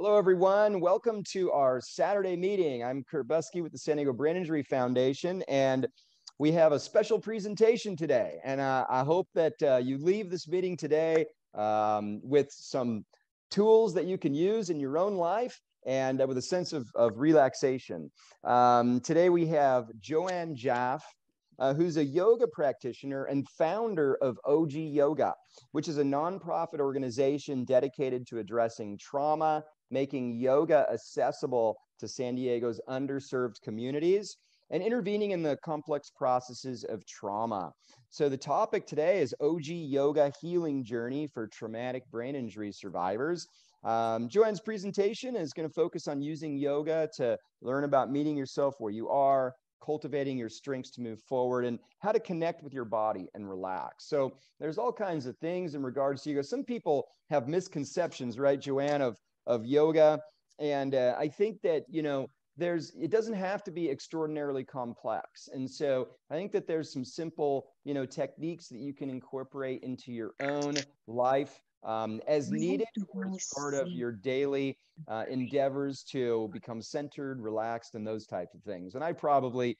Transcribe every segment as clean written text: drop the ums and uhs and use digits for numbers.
Hello, everyone. Welcome to our Saturday meeting. I'm Kurt Buskey with the San Diego Brain Injury Foundation, and we have a special presentation today. And I hope that you leave this meeting today with some tools that you can use in your own life and with a sense of relaxation. Today we have JoAnn Jaffe, who's a yoga practitioner and founder of OG Yoga, which is a nonprofit organization dedicated to addressing trauma, making yoga accessible to San Diego's underserved communities, and intervening in the complex processes of trauma. So the topic today is OG Yoga Healing Journey for Traumatic Brain Injury Survivors. JoAnn's presentation is going to focus on using yoga to learn about meeting yourself where you are, cultivating your strengths to move forward, and how to connect with your body and relax. So there's all kinds of things in regards to yoga. Some people have misconceptions, right, JoAnn, of yoga. And I think that, you know, it doesn't have to be extraordinarily complex. And so I think that there's some simple, you know, techniques that you can incorporate into your own life as needed, or as part of your daily endeavors to become centered, relaxed, and those types of things. And I probably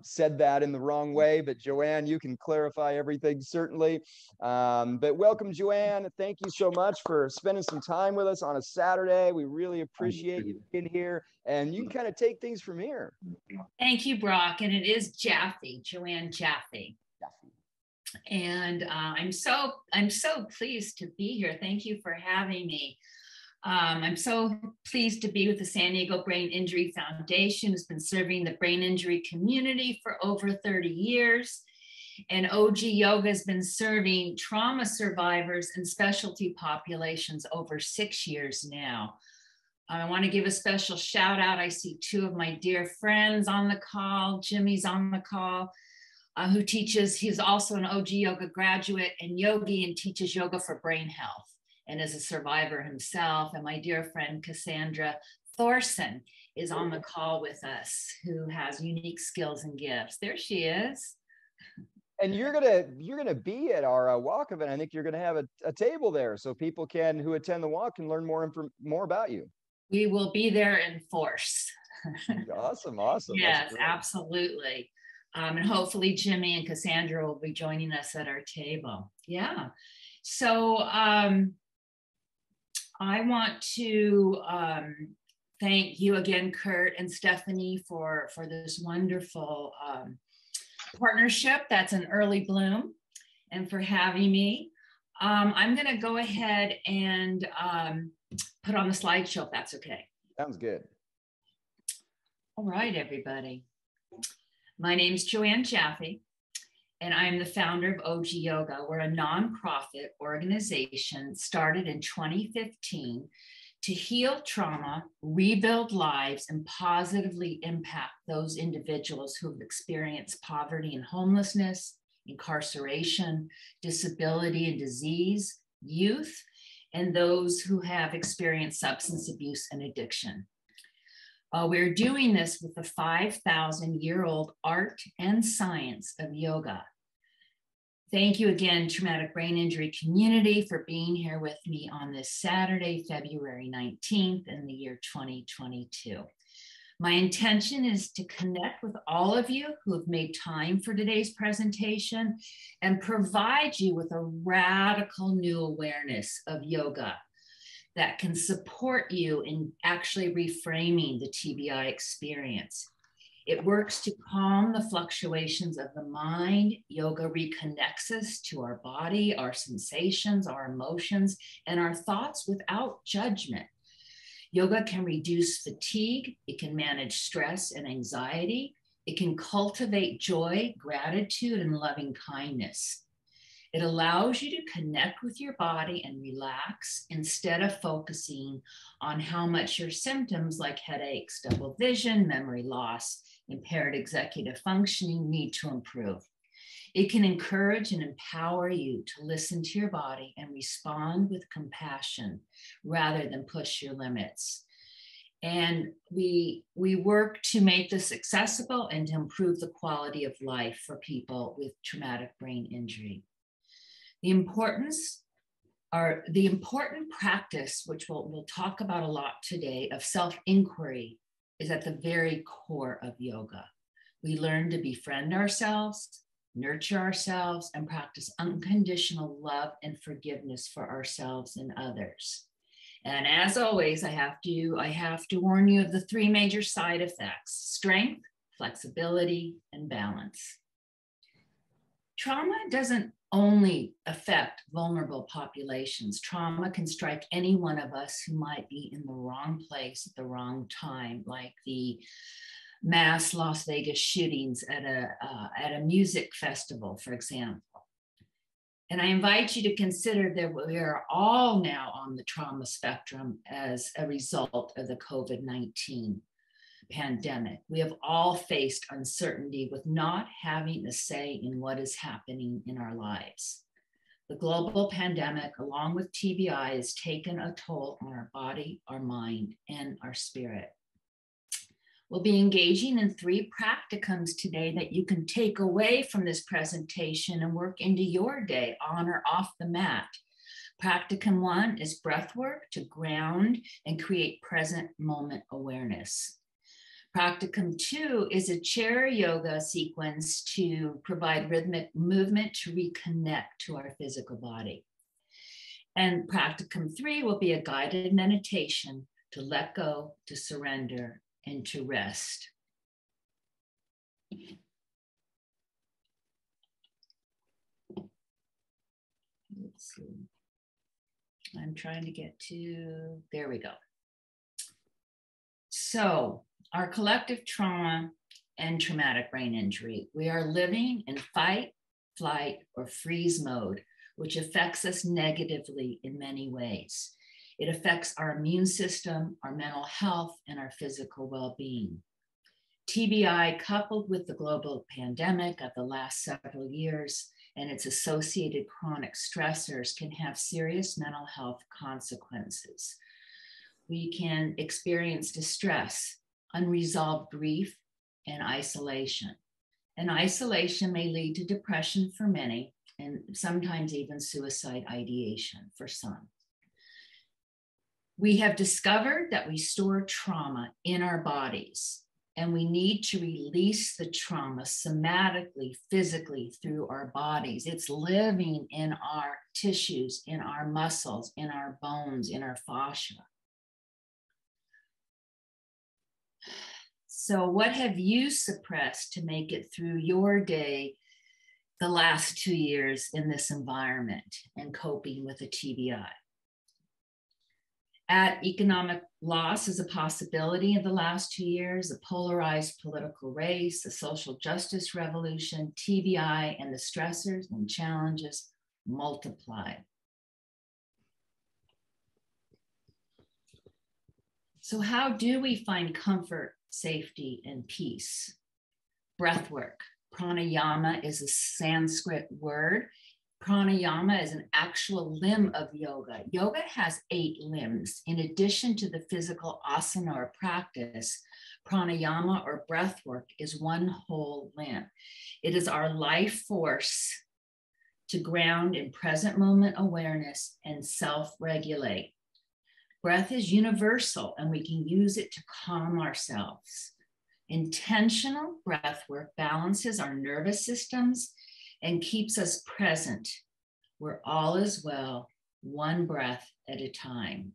said that in the wrong way, but JoAnn, you can clarify everything, certainly. But welcome, JoAnn. Thank you so much for spending some time with us on a Saturday. We really appreciate you being here, and you can kind of take things from here. Thank you, Brock. And it is Jaffe, JoAnn Jaffe. And I'm so pleased to be here. Thank you for having me. I'm so pleased to be with the San Diego Brain Injury Foundation, who's been serving the brain injury community for over 30 years. And OG Yoga has been serving trauma survivors and specialty populations over 6 years now. I want to give a special shout out. I see two of my dear friends on the call. Jimmy's on the call. Who teaches, he's also an OG Yoga graduate and yogi, and teaches yoga for brain health, and is a survivor himself. And my dear friend Cassandra Thorson is on the call with us, who has unique skills and gifts. There she is. And you're gonna be at our walk event. I think you're gonna have a table there, so people who attend the walk can learn more about you. We will be there in force. Awesome. Yes, absolutely. And hopefully Jimmy and Cassandra will be joining us at our table. Yeah. So I want to thank you again, Kurt and Stephanie, for this wonderful partnership that's an early bloom, and for having me. I'm going to go ahead and put on the slideshow, if that's okay. Sounds good. All right, everybody. My name is JoAnn Jaffe, and I am the founder of OG Yoga. We're a nonprofit organization started in 2015 to heal trauma, rebuild lives, and positively impact those individuals who have experienced poverty and homelessness, incarceration, disability and disease, youth, and those who have experienced substance abuse and addiction. We're doing this with the 5,000-year-old art and science of yoga. Thank you again, traumatic brain injury community, for being here with me on this Saturday, February 19th in the year 2022. My intention is to connect with all of you who have made time for today's presentation and provide you with a radical new awareness of yoga that can support you in actually reframing the TBI experience. It works to calm the fluctuations of the mind. Yoga reconnects us to our body, our sensations, our emotions, and our thoughts without judgment. Yoga can reduce fatigue. It can manage stress and anxiety. It can cultivate joy, gratitude, and loving kindness. It allows you to connect with your body and relax instead of focusing on how much your symptoms like headaches, double vision, memory loss, impaired executive functioning need to improve. It can encourage and empower you to listen to your body and respond with compassion rather than push your limits. And we work to make this accessible and to improve the quality of life for people with traumatic brain injury. The importance the important practice, which we'll talk about a lot today, of self-inquiry is at the very core of yoga. We learn to befriend ourselves, nurture ourselves, and practice unconditional love and forgiveness for ourselves and others. And as always, I have to warn you of the three major side effects: strength, flexibility, and balance. Trauma doesn't only affect vulnerable populations. Trauma can strike any one of us who might be in the wrong place at the wrong time, like the mass Las Vegas shootings at a music festival, for example. And I invite you to consider that we are all now on the trauma spectrum as a result of the COVID-19 pandemic. We have all faced uncertainty with not having a say in what is happening in our lives. The global pandemic, along with TBI, has taken a toll on our body, our mind, and our spirit. We'll be engaging in 3 practicums today that you can take away from this presentation and work into your day on or off the mat. Practicum 1 is breath work to ground and create present moment awareness. Practicum 2 is a chair yoga sequence to provide rhythmic movement to reconnect to our physical body. And practicum 3 will be a guided meditation to let go, to surrender, and to rest. Let's see. I'm trying to get to, there we go. So, our collective trauma and traumatic brain injury. We are living in fight, flight, or freeze mode, which affects us negatively in many ways. It affects our immune system, our mental health, and our physical well-being. TBI, coupled with the global pandemic of the last several years and its associated chronic stressors, can have serious mental health consequences. We can experience distress, unresolved grief, and isolation. And isolation may lead to depression for many, and sometimes even suicide ideation for some. We have discovered that we store trauma in our bodies, and we need to release the trauma somatically, physically through our bodies. It's living in our tissues, in our muscles, in our bones, in our fascia. So what have you suppressed to make it through your day the last 2 years in this environment and coping with a TBI? Economic loss is a possibility in the last 2 years, a polarized political race, a social justice revolution, TBI, and the stressors and challenges multiplied. So how do we find comfort, safety, and peace? Breath work. Pranayama is a Sanskrit word. Pranayama is an actual limb of yoga. Yoga has 8 limbs. In addition to the physical asana or practice, pranayama or breath work is one whole limb. It is our life force to ground in present moment awareness and self-regulate. Breath is universal, and we can use it to calm ourselves. Intentional breath work balances our nervous systems and keeps us present, where all is well, one breath at a time.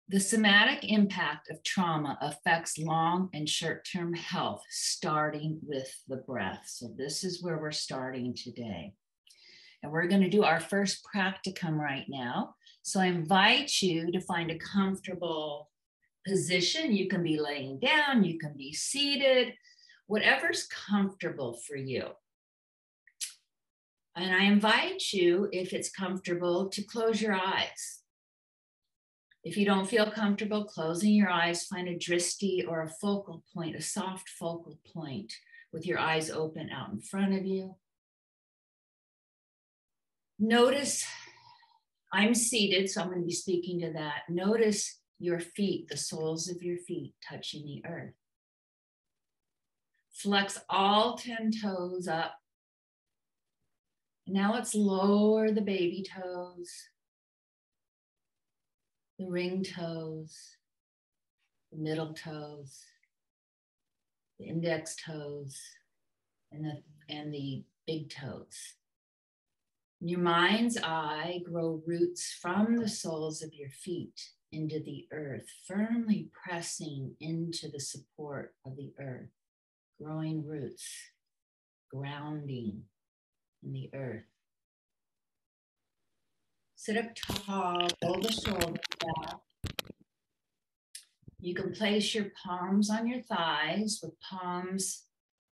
The somatic impact of trauma affects long and short-term health, starting with the breath. So this is where we're starting today. And we're going to do our first practicum right now. So I invite you to find a comfortable position. You can be laying down, you can be seated, whatever's comfortable for you. And I invite you, if it's comfortable, to close your eyes. If you don't feel comfortable closing your eyes, find a drishti or a focal point, a soft focal point with your eyes open out in front of you. Notice, I'm seated, so I'm going to be speaking to that. Notice your feet, the soles of your feet touching the earth. Flex all 10 toes up. And now let's lower the baby toes, the ring toes, the middle toes, the index toes, and the big toes. In your mind's eye, grow roots from the soles of your feet into the earth, firmly pressing into the support of the earth, growing roots, grounding in the earth. Sit up tall, roll the shoulders back. You can place your palms on your thighs with palms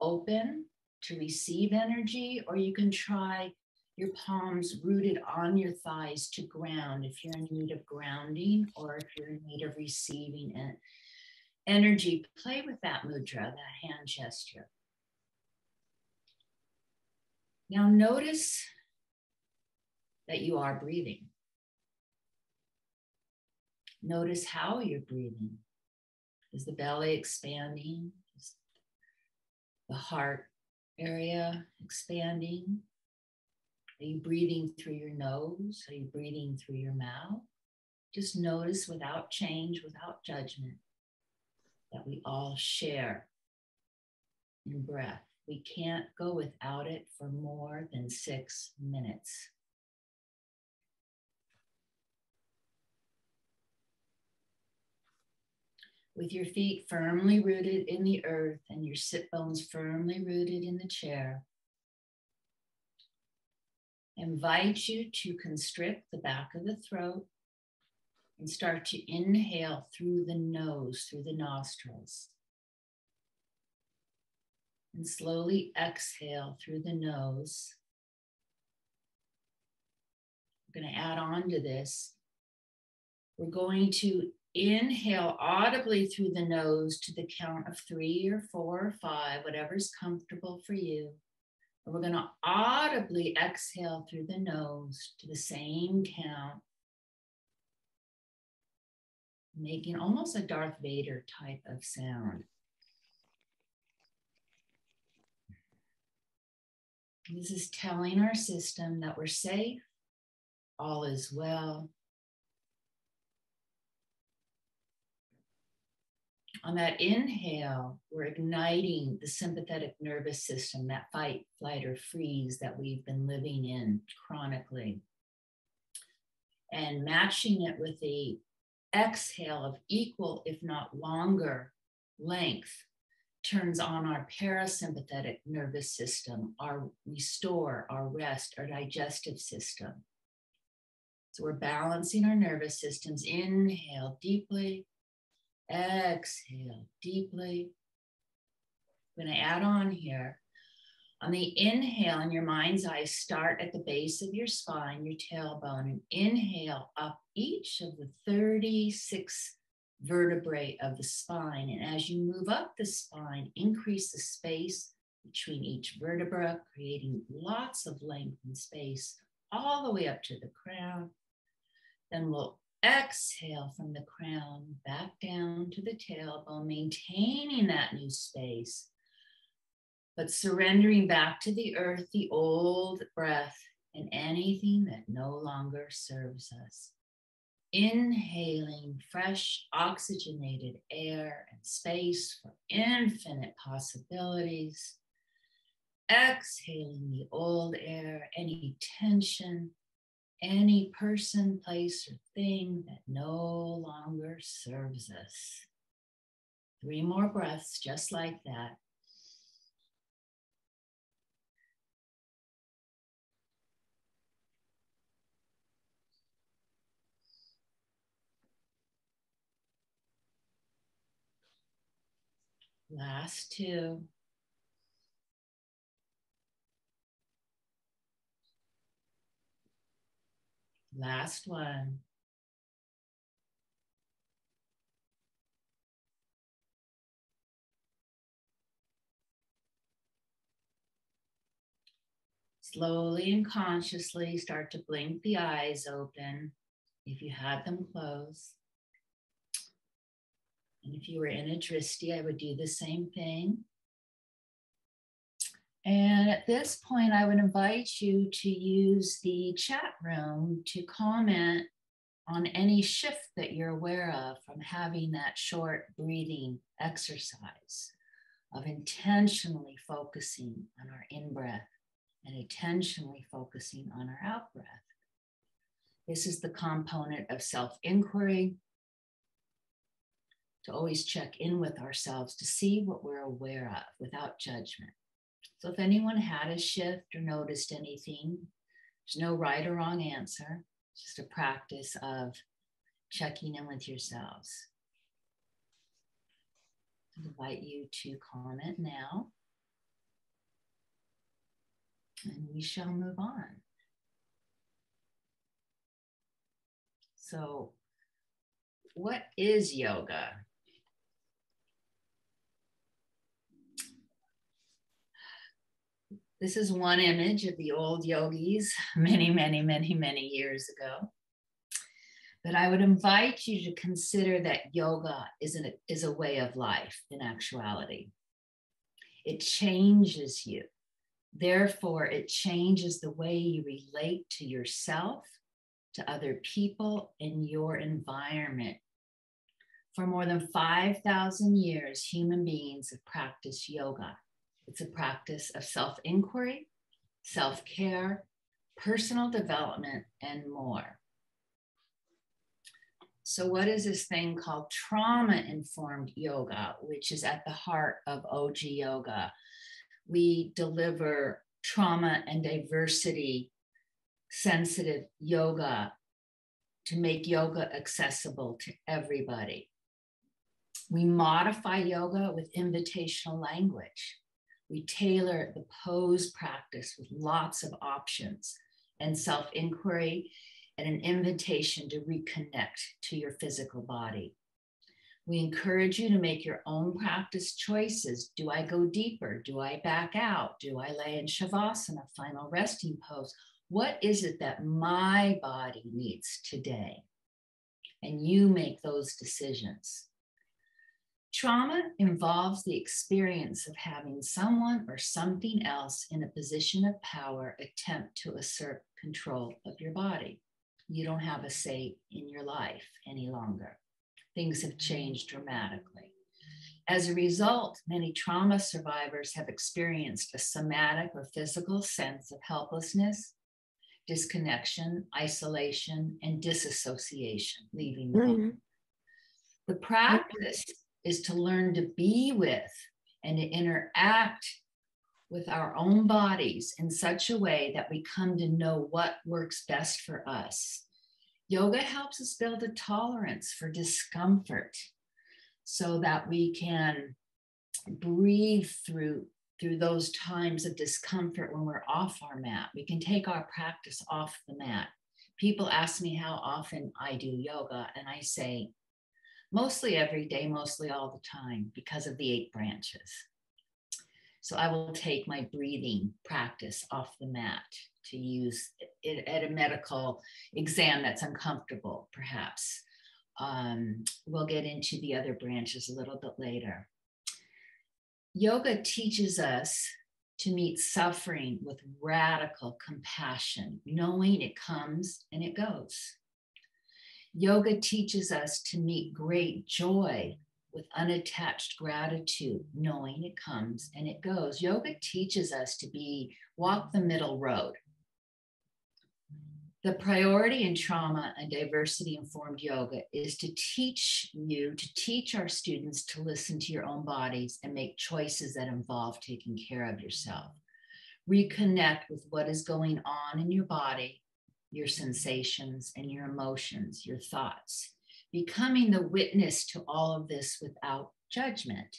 open to receive energy, or you can try your palms rooted on your thighs to ground if you're in need of grounding or if you're in need of receiving energy. Play with that mudra, that hand gesture. Now notice that you are breathing. Notice how you're breathing. Is the belly expanding? Is the heart area expanding? Are you breathing through your nose? Are you breathing through your mouth? Just notice without change, without judgment, that we all share in breath. We can't go without it for more than 6 minutes. With your feet firmly rooted in the earth and your sit bones firmly rooted in the chair, I invite you to constrict the back of the throat and start to inhale through the nose, through the nostrils. And slowly exhale through the nose. We're going to add on to this. We're going to inhale audibly through the nose to the count of 3 or 4 or 5, whatever's comfortable for you. And we're going to audibly exhale through the nose to the same count, making almost a Darth Vader type of sound. This is telling our system that we're safe, all is well. On that inhale, we're igniting the sympathetic nervous system, that fight, flight, or freeze that we've been living in chronically. And matching it with the exhale of equal, if not longer, length, turns on our parasympathetic nervous system, our restore, our rest, our digestive system. So we're balancing our nervous systems. Inhale deeply. Exhale deeply. I'm going to add on here. On the inhale, in your mind's eye, start at the base of your spine, your tailbone, and inhale up each of the 36 vertebrae of the spine. And as you move up the spine, increase the space between each vertebra, creating lots of length and space all the way up to the crown. Then we'll exhale from the crown back down to the tailbone, maintaining that new space, but surrendering back to the earth, the old breath, and anything that no longer serves us. Inhaling fresh oxygenated air and space for infinite possibilities. Exhaling the old air, any tension, any person, place, or thing that no longer serves us. 3 more breaths just like that. Last 2. Last 1. Slowly and consciously start to blink the eyes open if you had them closed. And if you were in a drishti, I would do the same thing. And at this point, I would invite you to use the chat room to comment on any shift that you're aware of from having that short breathing exercise of intentionally focusing on our in-breath and intentionally focusing on our out-breath. This is the component of self-inquiry, to always check in with ourselves to see what we're aware of without judgment. So if anyone had a shift or noticed anything, there's no right or wrong answer. It's just a practice of checking in with yourselves. I invite you to comment now, and we shall move on. So, what is yoga? This is one image of the old yogis many years ago. But I would invite you to consider that yoga is a way of life in actuality. It changes you. Therefore, it changes the way you relate to yourself, to other people, and your environment. For more than 5,000 years, human beings have practiced yoga. It's a practice of self-inquiry, self-care, personal development, and more. So what is this thing called trauma-informed yoga, which is at the heart of OG yoga? We deliver trauma and diversity sensitive yoga to make yoga accessible to everybody. We modify yoga with invitational language. We tailor the pose practice with lots of options and self-inquiry and an invitation to reconnect to your physical body. We encourage you to make your own practice choices. Do I go deeper? Do I back out? Do I lay in Shavasana, final resting pose? What is it that my body needs today? And you make those decisions. Trauma involves the experience of having someone or something else in a position of power attempt to assert control of your body. You don't have a say in your life any longer. Things have changed dramatically. As a result, many trauma survivors have experienced a somatic or physical sense of helplessness, disconnection, isolation, and disassociation, leaving the home. The practice is to learn to be with and to interact with our own bodies in such a way that we come to know what works best for us. Yoga helps us build a tolerance for discomfort so that we can breathe through those times of discomfort when we're off our mat. We can take our practice off the mat. People ask me how often I do yoga, and I say, mostly every day, mostly all the time, because of the 8 branches. So I will take my breathing practice off the mat to use it at a medical exam that's uncomfortable, perhaps. We'll get into the other branches a little bit later. Yoga teaches us to meet suffering with radical compassion, knowing it comes and it goes. Yoga teaches us to meet great joy with unattached gratitude, knowing it comes and it goes. Yoga teaches us to walk the middle road. The priority in trauma and diversity-informed yoga is to teach our students to listen to your own bodies and make choices that involve taking care of yourself. Reconnect with what is going on in your body, your sensations and your emotions, your thoughts, becoming the witness to all of this without judgment.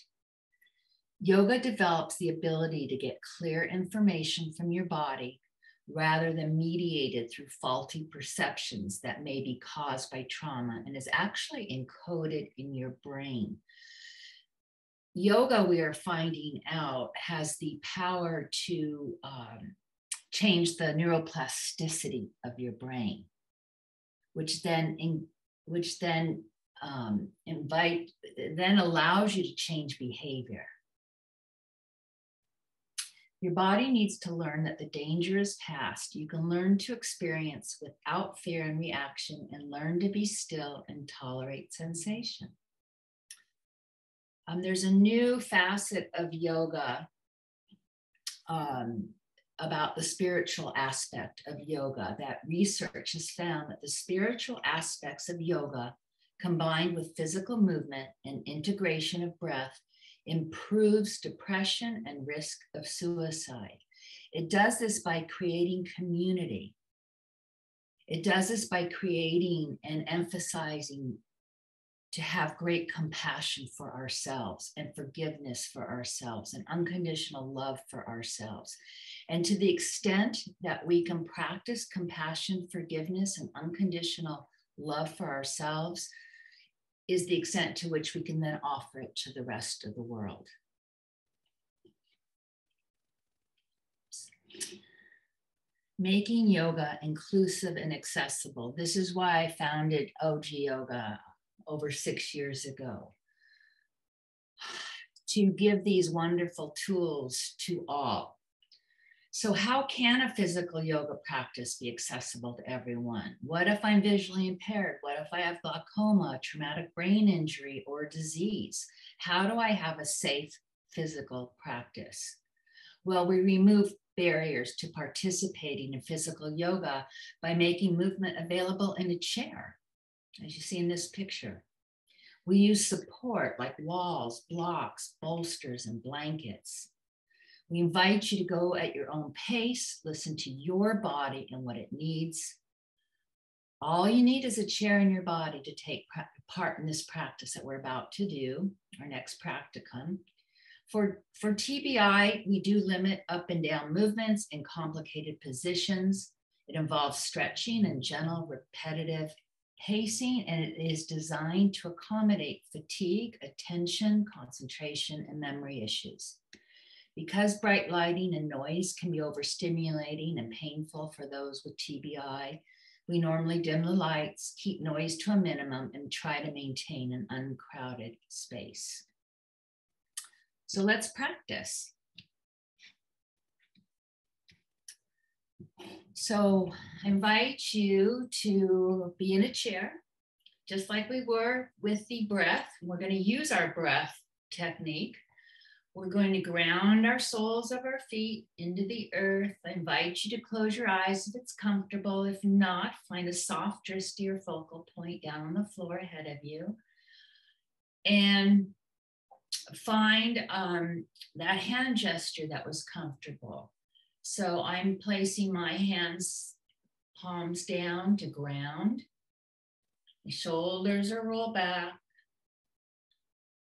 Yoga develops the ability to get clear information from your body rather than mediated through faulty perceptions that may be caused by trauma and is actually encoded in your brain. Yoga, we are finding out, has the power to change the neuroplasticity of your brain, which then allows you to change behavior. Your body needs to learn that the danger is past. You can learn to experience without fear and reaction and learn to be still and tolerate sensation. There's a new facet of yoga about the spiritual aspect of yoga, that research has found that the spiritual aspects of yoga combined with physical movement and integration of breath improves depression and risk of suicide. It does this by creating community. It does this by creating and emphasizing to have great compassion for ourselves and forgiveness for ourselves and unconditional love for ourselves. And to the extent that we can practice compassion, forgiveness, and unconditional love for ourselves is the extent to which we can then offer it to the rest of the world. Making yoga inclusive and accessible. This is why I founded OG Yoga over 6 years ago, to give these wonderful tools to all. So how can a physical yoga practice be accessible to everyone? What if I'm visually impaired? What if I have glaucoma, traumatic brain injury, or disease? How do I have a safe physical practice? Well, we remove barriers to participating in physical yoga by making movement available in a chair, as you see in this picture. We use support like walls, blocks, bolsters, and blankets. We invite you to go at your own pace, listen to your body and what it needs. All you need is a chair in your body to take part in this practice that we're about to do, our next practicum. For TBI, we do limit up and down movements in complicated positions. It involves stretching and gentle, repetitive pacing, and it is designed to accommodate fatigue, attention, concentration, and memory issues. Because bright lighting and noise can be overstimulating and painful for those with TBI, we normally dim the lights, keep noise to a minimum, and try to maintain an uncrowded space. So let's practice. So I invite you to be in a chair, just like we were with the breath. We're going to use our breath technique. We're going to ground our soles of our feet into the earth. I invite you to close your eyes if it's comfortable. If not, find a soft drishti or focal point down on the floor ahead of you. And find that hand gesture that was comfortable. So I'm placing my hands, palms down to ground. The shoulders are rolled back.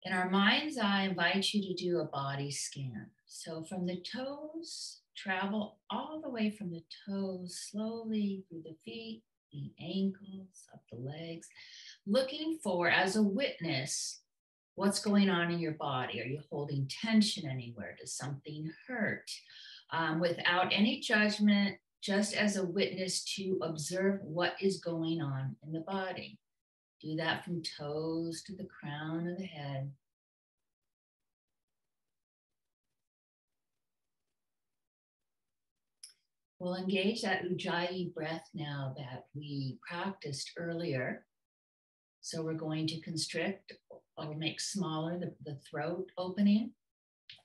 In our mind's eye, I invite you to do a body scan. So from the toes, travel all the way from the toes, slowly through the feet, the ankles, up the legs, looking for, as a witness, what's going on in your body. Are you holding tension anywhere? Does something hurt? Without any judgment, just as a witness to observe what is going on in the body. Do that from toes to the crown of the head. We'll engage that Ujjayi breath now that we practiced earlier. So we're going to constrict or make smaller the throat opening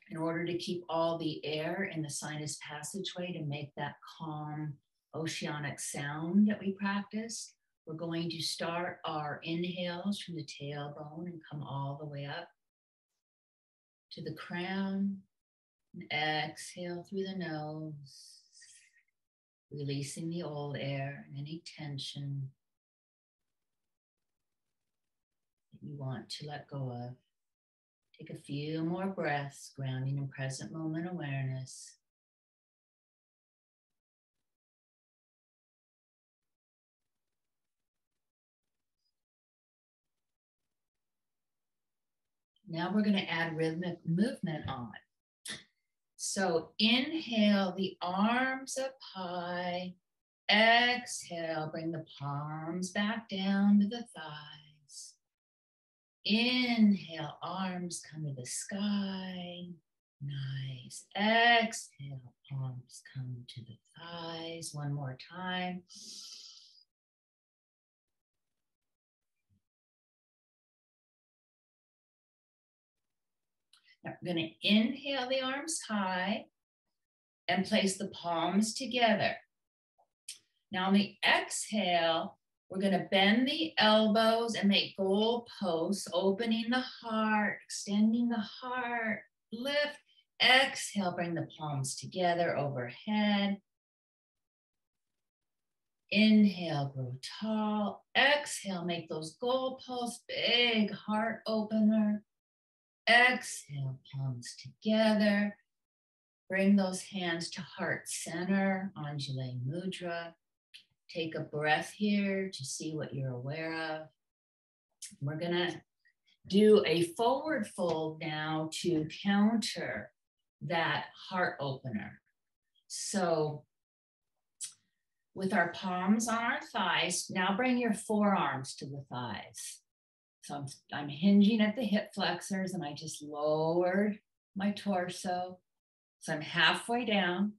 in order to keep all the air in the sinus passageway to make that calm oceanic sound that we practice. We're going to start our inhales from the tailbone and come all the way up to the crown. And exhale through the nose, releasing the old air and any tension that you want to let go of. Take a few more breaths, grounding in present moment awareness. Now we're going to add rhythmic movement on. So inhale the arms up high. Exhale, bring the palms back down to the thighs. Inhale, arms come to the sky. Nice. Exhale, palms come to the thighs. One more time. Now we're going to inhale the arms high and place the palms together. Now on the exhale, we're going to bend the elbows and make goal posts, opening the heart, extending the heart, lift. Exhale, bring the palms together overhead. Inhale, grow tall. Exhale, make those goal posts, big heart opener. Exhale, palms together. Bring those hands to heart center, Anjali Mudra. Take a breath here to see what you're aware of. We're gonna do a forward fold now to counter that heart opener. So with our palms on our thighs, now bring your forearms to the thighs. So I'm hinging at the hip flexors and I just lowered my torso. So I'm halfway down.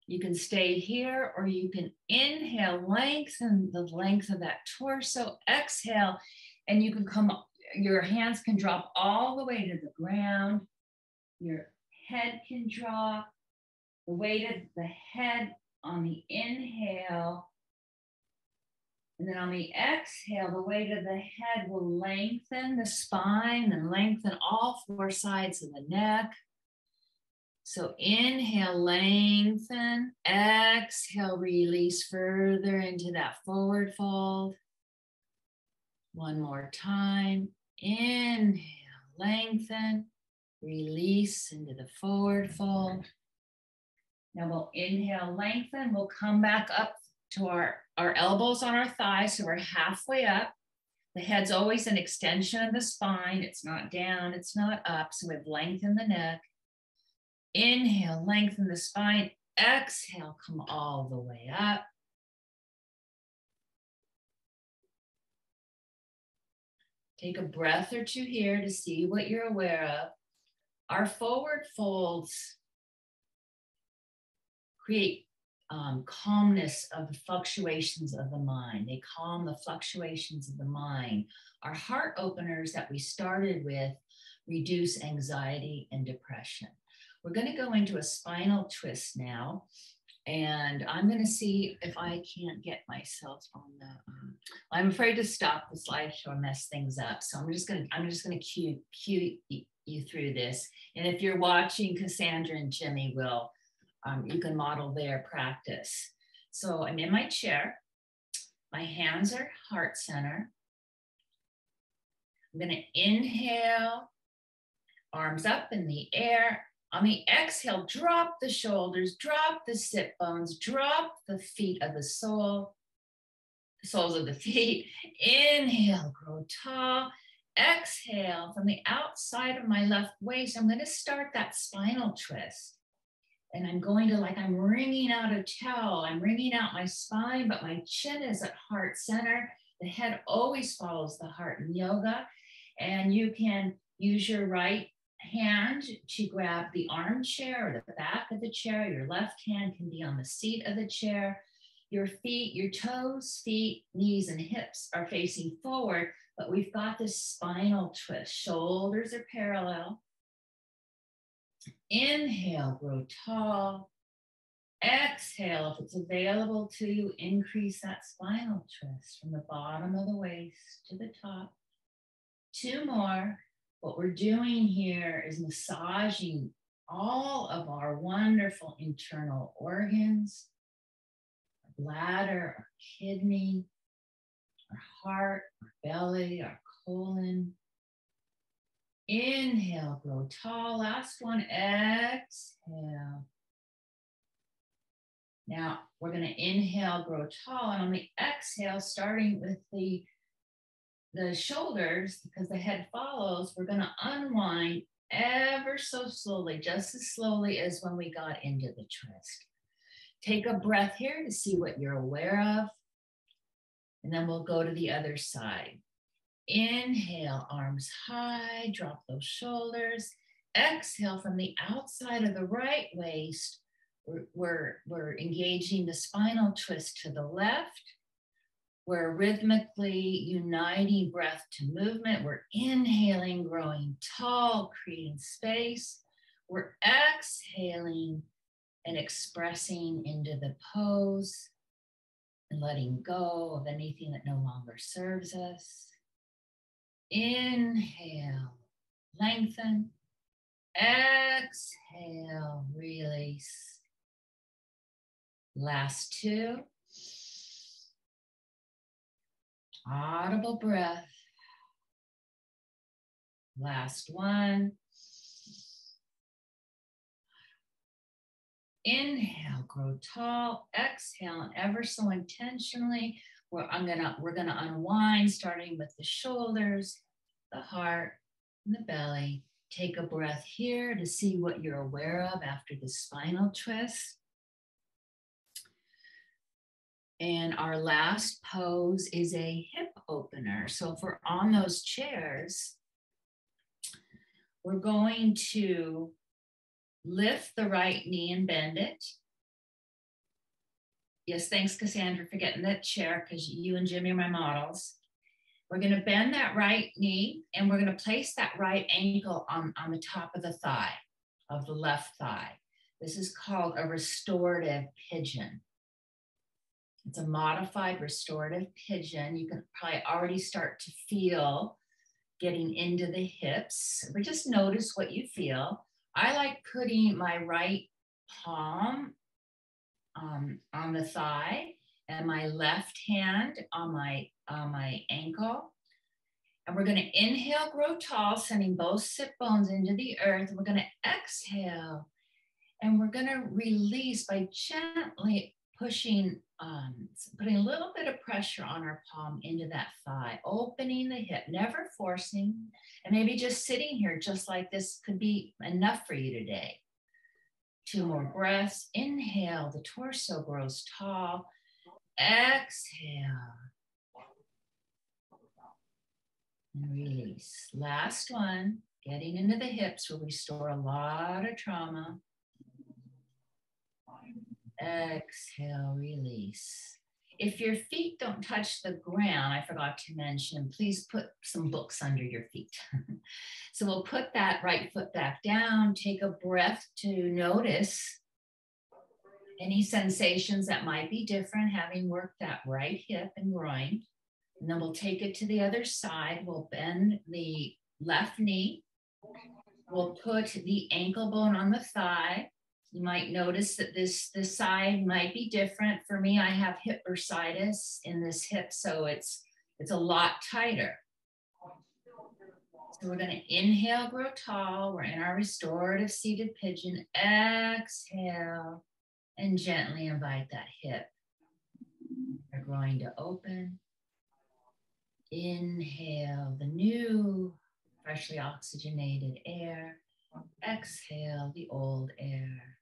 You can stay here or you can inhale, lengthen the length of that torso, exhale, and you can come, your hands can drop all the way to the ground. Your head can drop, the weight of the head on the inhale. And then on the exhale, the weight of the head will lengthen the spine and lengthen all four sides of the neck. So inhale, lengthen, exhale, release further into that forward fold. One more time. Inhale, lengthen, release into the forward fold. Now we'll inhale, lengthen. We'll come back up to our elbows on our thighs. So we're halfway up. The head's always an extension of the spine. It's not down, it's not up. So we've lengthened the neck. Inhale, lengthen the spine. Exhale, come all the way up. Take a breath or two here to see what you're aware of. Our forward folds create calmness of the fluctuations of the mind. They calm the fluctuations of the mind. Our heart openers that we started with reduce anxiety and depression. We're going to go into a spinal twist now, and I'm going to see if I can't get myself on the. I'm afraid to stop the slideshow and mess things up, so I'm just going to cue you through this. And if you're watching, Cassandra and Jimmy will. You can model their practice. So I'm in my chair. My hands are heart center. I'm going to inhale, arms up in the air. On the exhale, drop the shoulders, drop the sit bones, drop the feet of the soles of the feet. Inhale, grow tall. Exhale, from the outside of my left waist, I'm going to start that spinal twist. And I'm going to, like I'm wringing out a towel. I'm wringing out my spine, but my chin is at heart center. The head always follows the heart in yoga. And you can use your right hand to grab the armchair or the back of the chair. Your left hand can be on the seat of the chair. Your feet, your toes, feet, knees, and hips are facing forward, but we've got this spinal twist. Shoulders are parallel. Inhale, grow tall. Exhale, if it's available to you, increase that spinal twist from the bottom of the waist to the top. Two more. What we're doing here is massaging all of our wonderful internal organs, our bladder, our kidney, our heart, our belly, our colon. Inhale, grow tall. Last one, exhale. Now we're going to inhale, grow tall. And on the exhale, starting with the shoulders, because the head follows, we're going to unwind ever so slowly, just as slowly as when we got into the twist. Take a breath here to see what you're aware of. And then we'll go to the other side. Inhale, arms high, drop those shoulders. exhale from the outside of the right waist. We're engaging the spinal twist to the left. We're rhythmically uniting breath to movement. We're inhaling, growing tall, creating space. We're exhaling and expressing into the pose and letting go of anything that no longer serves us. Inhale, lengthen. Exhale, release. Last two. Audible breath. Last one. Inhale, grow tall. Exhale, and ever so intentionally, we're gonna unwind, starting with the shoulders, the heart, and the belly. Take a breath here to see what you're aware of after the spinal twist. And our last pose is a hip opener. So if we're on those chairs, we're going to lift the right knee and bend it. Yes, thanks, Cassandra, for getting that chair, because you and Jimmy are my models. We're going to bend that right knee, and we're going to place that right ankle on the top of the thigh, of the left thigh. This is called a restorative pigeon. It's a modified restorative pigeon. You can probably already start to feel getting into the hips, but just notice what you feel. I like putting my right palm on the thigh and my left hand on my ankle. And we're going to inhale, grow tall, sending both sit bones into the earth. And we're going to exhale, and we're going to release by gently pushing, putting a little bit of pressure on our palm into that thigh, opening the hip, never forcing, and maybe just sitting here just like this could be enough for you today. 2 more breaths. Inhale, the torso grows tall. Exhale. And release. Last one, getting into the hips will restore a lot of trauma. Exhale, release. If your feet don't touch the ground, I forgot to mention, please put some books under your feet. So we'll put that right foot back down, take a breath to notice any sensations that might be different, having worked that right hip and groin. And then we'll take it to the other side. We'll bend the left knee. We'll put the ankle bone on the thigh. You might notice that this side might be different. For me, I have hip bursitis in this hip, so it's a lot tighter. So we're going to inhale, grow tall. We're in our restorative seated pigeon. Exhale, and gently invite that hip. We're going to open. Inhale the new, freshly oxygenated air. Exhale the old air.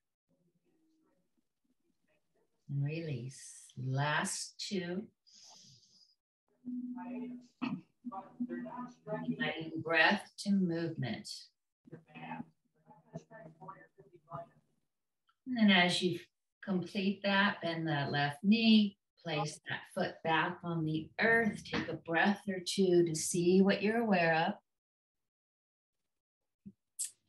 And release. Last 2. Inviting breath to movement. And then as you complete that, bend that left knee, place that foot back on the earth, take a breath or 2 to see what you're aware of.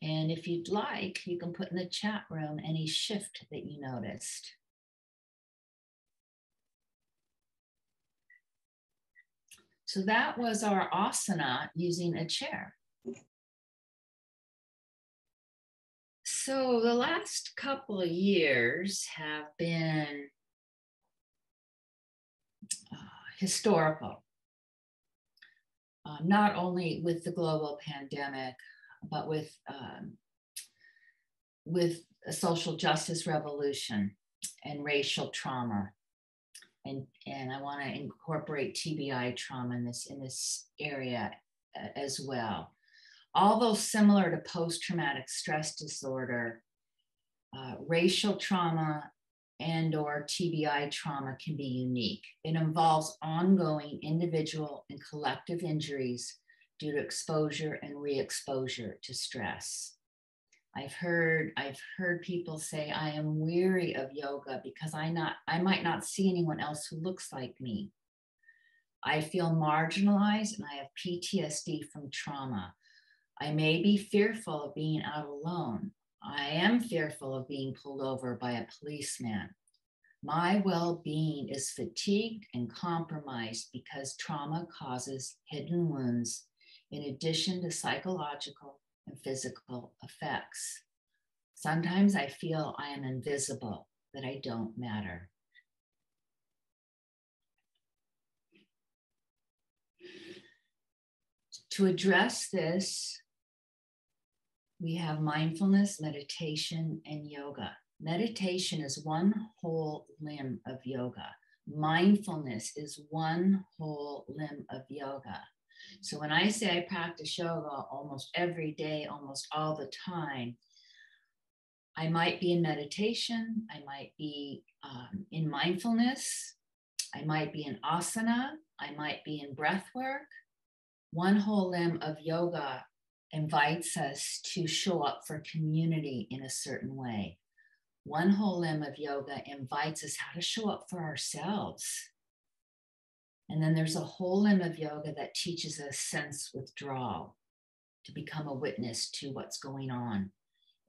And if you'd like, you can put in the chat room any shift that you noticed. So that was our asana using a chair. So the last couple of years have been historical, not only with the global pandemic, but with a social justice revolution and racial trauma. And I want to incorporate TBI trauma in this area as well. Although similar to post-traumatic stress disorder, racial trauma and/or TBI trauma can be unique. It involves ongoing individual and collective injuries due to exposure and re-exposure to stress. I've heard people say, I am weary of yoga because I might not see anyone else who looks like me. I feel marginalized and I have PTSD from trauma. I may be fearful of being out alone. I am fearful of being pulled over by a policeman. My well-being is fatigued and compromised because trauma causes hidden wounds in addition to psychological and physical effects. Sometimes I feel I am invisible, that I don't matter. To address this, we have mindfulness, meditation, and yoga. Meditation is one whole limb of yoga. Mindfulness is one whole limb of yoga. So when I say I practice yoga almost every day, almost all the time, I might be in meditation, I might be in mindfulness, I might be in asana, I might be in breath work. One whole limb of yoga invites us to show up for community in a certain way. One whole limb of yoga invites us how to show up for ourselves. And then there's a whole limb of yoga that teaches us sense withdrawal, to become a witness to what's going on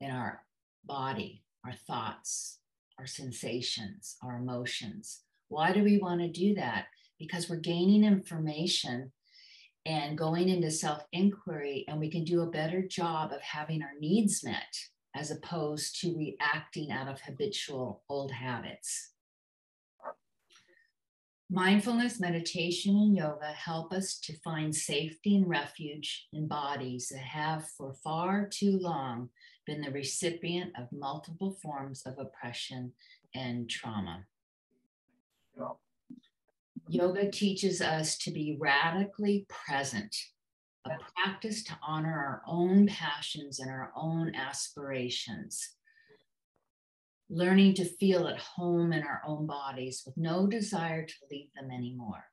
in our body, our thoughts, our sensations, our emotions. Why do we want to do that? Because we're gaining information and going into self-inquiry, and we can do a better job of having our needs met as opposed to reacting out of habitual old habits. Mindfulness, meditation, and yoga help us to find safety and refuge in bodies that have for far too long been the recipient of multiple forms of oppression and trauma. Yoga teaches us to be radically present, a practice to honor our own passions and our own aspirations. Learning to feel at home in our own bodies with no desire to leave them anymore.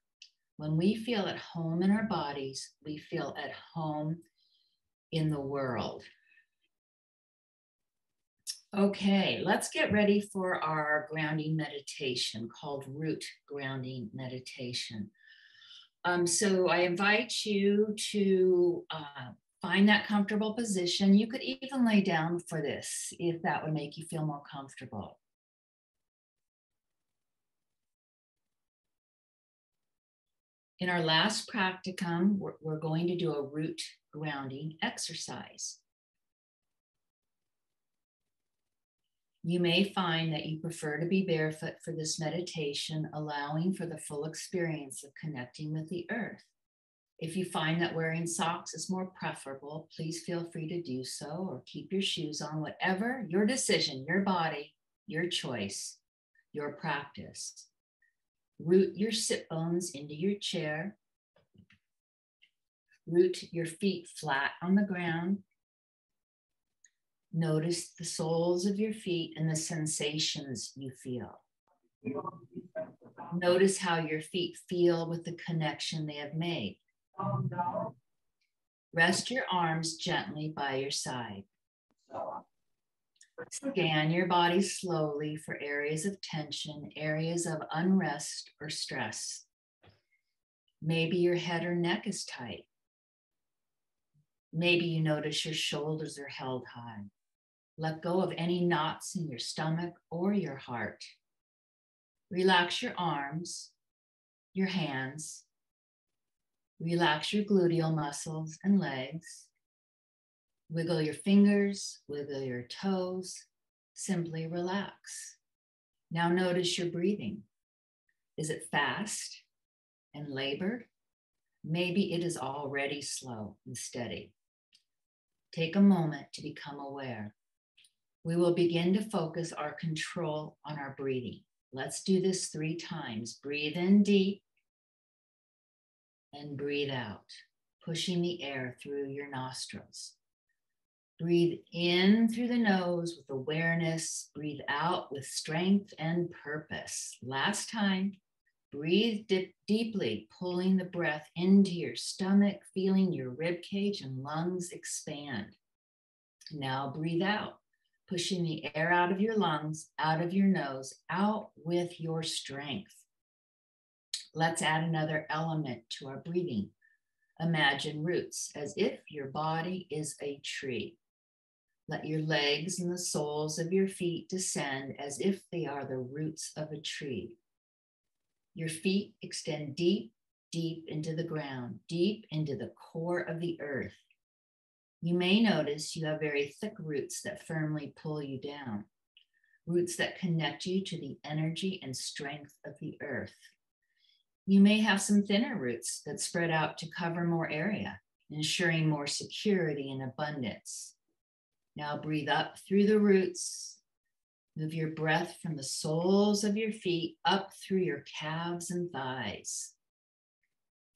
When we feel at home in our bodies, we feel at home in the world. Okay, let's get ready for our grounding meditation called root grounding meditation. So I invite you to find that comfortable position. You could even lay down for this if that would make you feel more comfortable. In our last practicum, we're going to do a root grounding exercise. You may find that you prefer to be barefoot for this meditation, allowing for the full experience of connecting with the earth. If you find that wearing socks is more preferable, please feel free to do so or keep your shoes on, whatever your decision, your body, your choice, your practice. Root your sit bones into your chair. Root your feet flat on the ground. Notice the soles of your feet and the sensations you feel. Notice how your feet feel with the connection they have made. Rest your arms gently by your side. Scan your body slowly for areas of tension, areas of unrest or stress. Maybe your head or neck is tight. Maybe you notice your shoulders are held high. Let go of any knots in your stomach or your heart. Relax your arms, your hands. Relax your gluteal muscles and legs. Wiggle your fingers, wiggle your toes. Simply relax. Now notice your breathing. Is it fast and labored? Maybe it is already slow and steady. Take a moment to become aware. We will begin to focus our control on our breathing. Let's do this 3 times. Breathe in deep and breathe out, pushing the air through your nostrils. Breathe in through the nose with awareness. Breathe out with strength and purpose. Last time. Breathe deeply, pulling the breath into your stomach, feeling your rib cage and lungs expand. Now breathe out, pushing the air out of your lungs, out of your nose, out with your strength. Let's add another element to our breathing. Imagine roots as if your body is a tree. Let your legs and the soles of your feet descend as if they are the roots of a tree. Your feet extend deep, deep into the ground, deep into the core of the earth. You may notice you have very thick roots that firmly pull you down, roots that connect you to the energy and strength of the earth. You may have some thinner roots that spread out to cover more area, ensuring more security and abundance. Now breathe up through the roots. Move your breath from the soles of your feet up through your calves and thighs.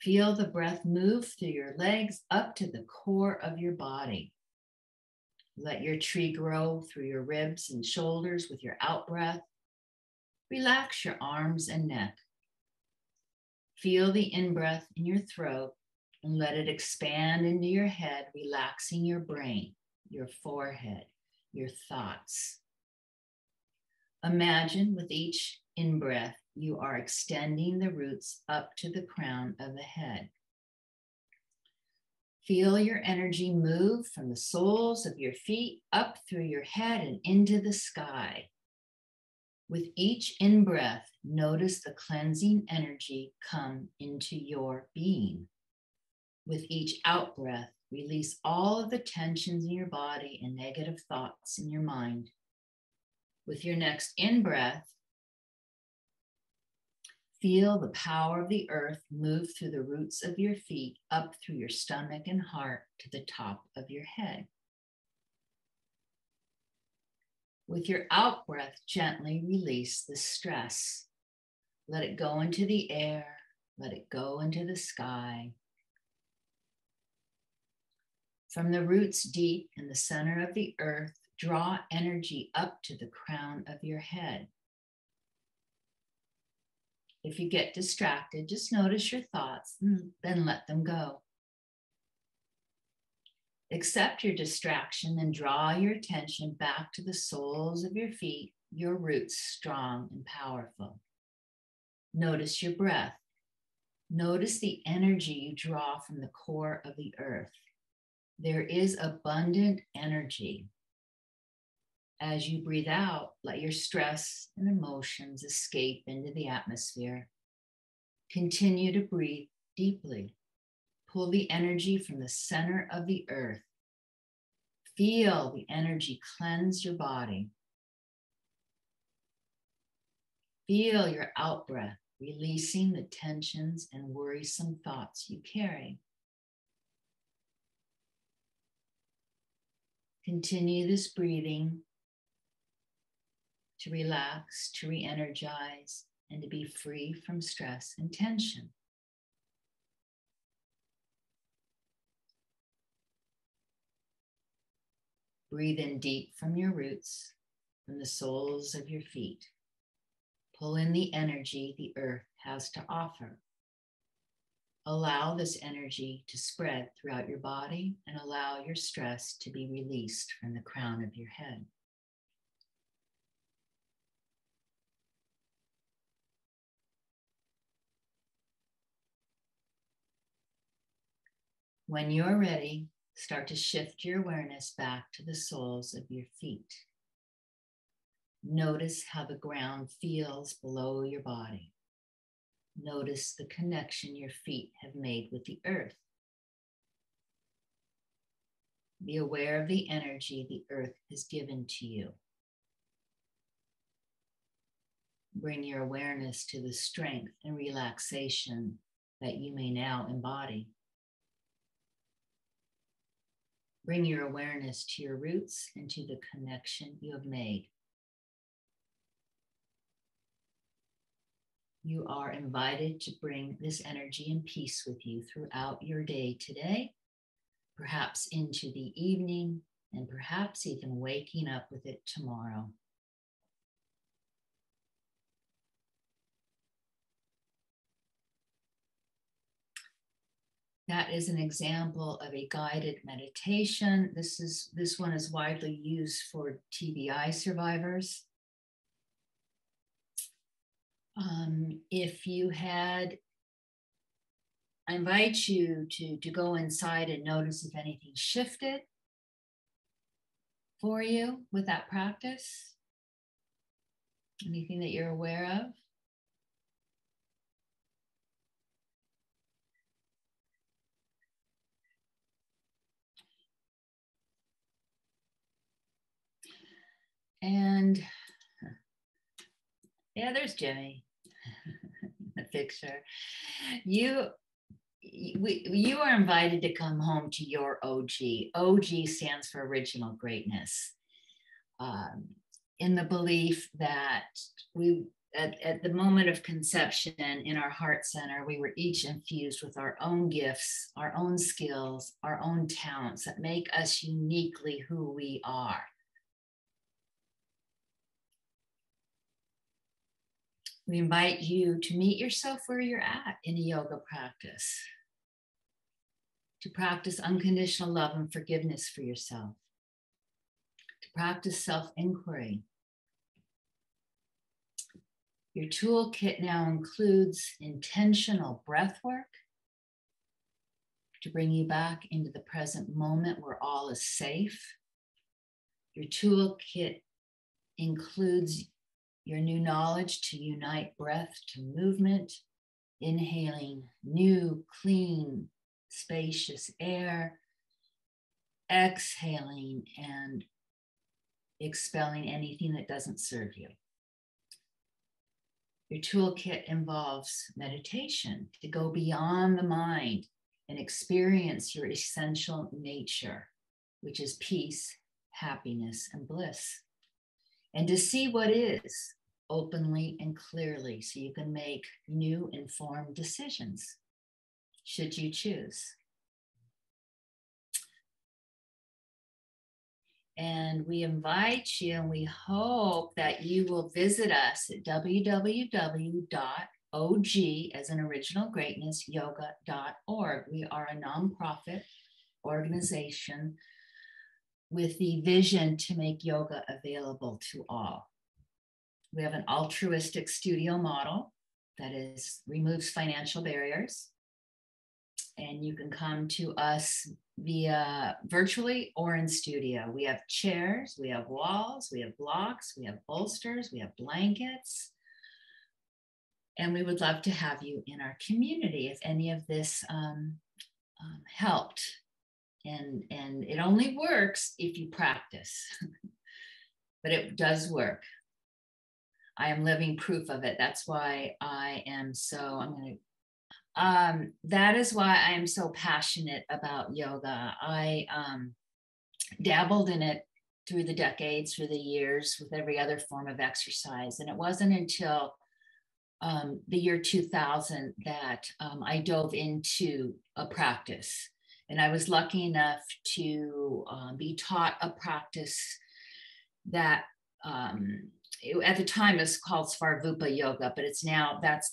Feel the breath move through your legs up to the core of your body. Let your tree grow through your ribs and shoulders with your out breath. Relax your arms and neck. Feel the in-breath in your throat and let it expand into your head, relaxing your brain, your forehead, your thoughts. Imagine with each in-breath, you are extending the roots up to the crown of the head. Feel your energy move from the soles of your feet up through your head and into the sky. With each in-breath, notice the cleansing energy come into your being. With each out-breath, release all of the tensions in your body and negative thoughts in your mind. With your next in-breath, feel the power of the earth move through the roots of your feet, up through your stomach and heart to the top of your head. With your out breath, gently release the stress. Let it go into the air. Let it go into the sky. From the roots deep in the center of the earth, draw energy up to the crown of your head. If you get distracted, just notice your thoughts, then let them go. Accept your distraction and draw your attention back to the soles of your feet, your roots strong and powerful. Notice your breath. Notice the energy you draw from the core of the earth. There is abundant energy. As you breathe out, let your stress and emotions escape into the atmosphere. Continue to breathe deeply. Pull the energy from the center of the earth. Feel the energy cleanse your body. Feel your out-breath, releasing the tensions and worrisome thoughts you carry. Continue this breathing to relax, to re-energize, and to be free from stress and tension. Breathe in deep from your roots, from the soles of your feet. Pull in the energy the earth has to offer. Allow this energy to spread throughout your body and allow your stress to be released from the crown of your head. When you're ready, start to shift your awareness back to the soles of your feet. Notice how the ground feels below your body. Notice the connection your feet have made with the earth. Be aware of the energy the earth has given to you. Bring your awareness to the strength and relaxation that you may now embody. Bring your awareness to your roots and to the connection you have made. You are invited to bring this energy and peace with you throughout your day today, perhaps into the evening, and perhaps even waking up with it tomorrow. That is an example of a guided meditation. This one is widely used for TBI survivors. If you had, I invite you to go inside and notice if anything shifted for you with that practice. Anything that you're aware of. And yeah, there's Jimmy, the picture. You are invited to come home to your OG. OG stands for original greatness. In the belief that at the moment of conception in our heart center, we were each infused with our own gifts, our own skills, our own talents that make us uniquely who we are. We invite you to meet yourself where you're at in a yoga practice, to practice unconditional love and forgiveness for yourself, to practice self-inquiry. Your toolkit now includes intentional breath work to bring you back into the present moment where all is safe. Your toolkit includes your new knowledge to unite breath to movement, inhaling new, clean, spacious air, exhaling and expelling anything that doesn't serve you. Your toolkit involves meditation to go beyond the mind and experience your essential nature, which is peace, happiness, and bliss. And to see what is openly and clearly so you can make new informed decisions, should you choose. And we invite you and we hope that you will visit us at www.og, as in original greatness, yoga.org. We are a nonprofit organization with the vision to make yoga available to all. We have an altruistic studio model that removes financial barriers. And you can come to us via virtually or in studio. We have chairs, we have walls, we have blocks, we have bolsters, we have blankets. And we would love to have you in our community if any of this helped. And it only works if you practice, but it does work. I am living proof of it. That's why that is why I am so passionate about yoga. I dabbled in it through the decades, through the years, with every other form of exercise. And it wasn't until the year 2000 that I dove into a practice. And I was lucky enough to be taught a practice that at the time is called Svarvupa yoga, but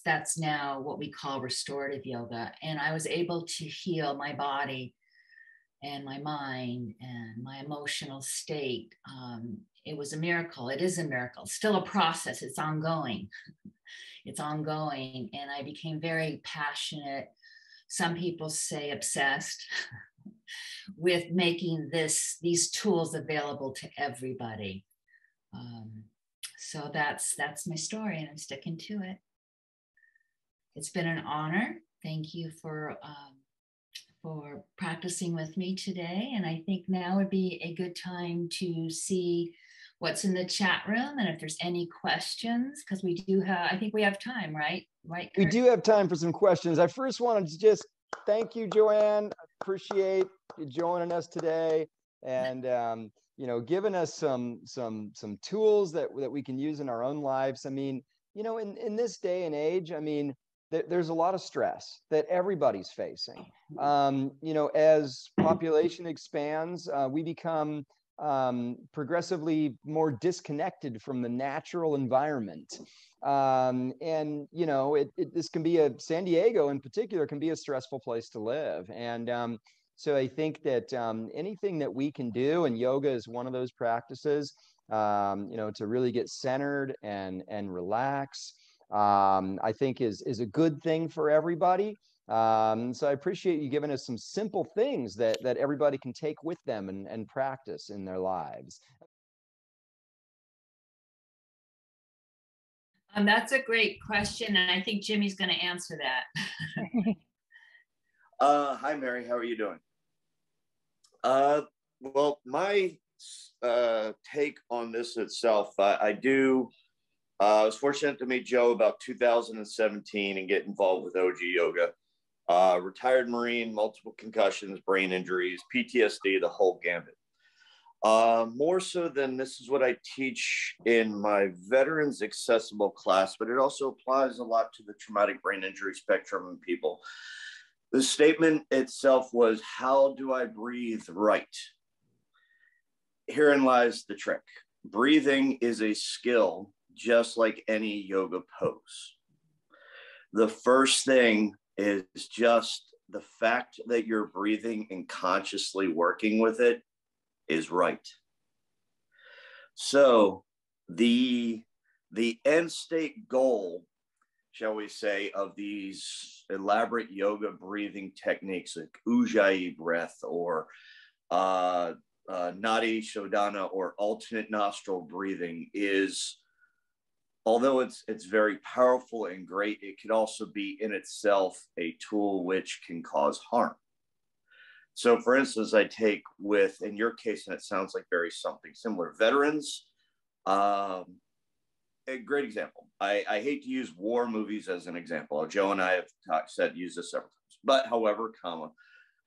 that's now what we call restorative yoga. And I was able to heal my body and my mind and my emotional state. It was a miracle. It is a miracle. Still a process. It's ongoing. It's ongoing. And I became very passionate. Some people say obsessed with making these tools available to everybody. So that's my story, and I'm sticking to it. It's been an honor. Thank you for practicing with me today. And I think now would be a good time to see what's in the chat room and if there's any questions, because we do have, I think we have time, right? Right, Kurt? We do have time for some questions. I first wanted to just thank you, JoAnn. I appreciate you joining us today and giving us some tools that we can use in our own lives. I mean, in this day and age, I mean, there's a lot of stress that everybody's facing. As population expands, we become progressively more disconnected from the natural environment. And, you know, this can be San Diego in particular can be a stressful place to live. And so I think that anything that we can do, and yoga is one of those practices, you know, to really get centered and relax, I think is a good thing for everybody. So I appreciate you giving us some simple things that everybody can take with them and practice in their lives. That's a great question, and I think Jimmy's going to answer that. Hi, Mary. How are you doing? Well, my take on this itself, I was fortunate to meet Joe about 2017 and get involved with OG Yoga. Retired Marine, multiple concussions, brain injuries, PTSD, the whole gambit. More so than this is what I teach in my veterans accessible class, but it also applies a lot to the traumatic brain injury spectrum and people. The statement itself was, how do I breathe right? Herein lies the trick. Breathing is a skill, just like any yoga pose. The first thing is just the fact that you're breathing and consciously working with it is right. So the end state goal, shall we say, of these elaborate yoga breathing techniques like Ujjayi breath or Nadi Shodhana or alternate nostril breathing is, although it's very powerful and great, it could also be in itself a tool which can cause harm. So for instance, I take with, in your case, and it sounds like very something similar, veterans, a great example. I hate to use war movies as an example. Joe and I have used this several times, but however,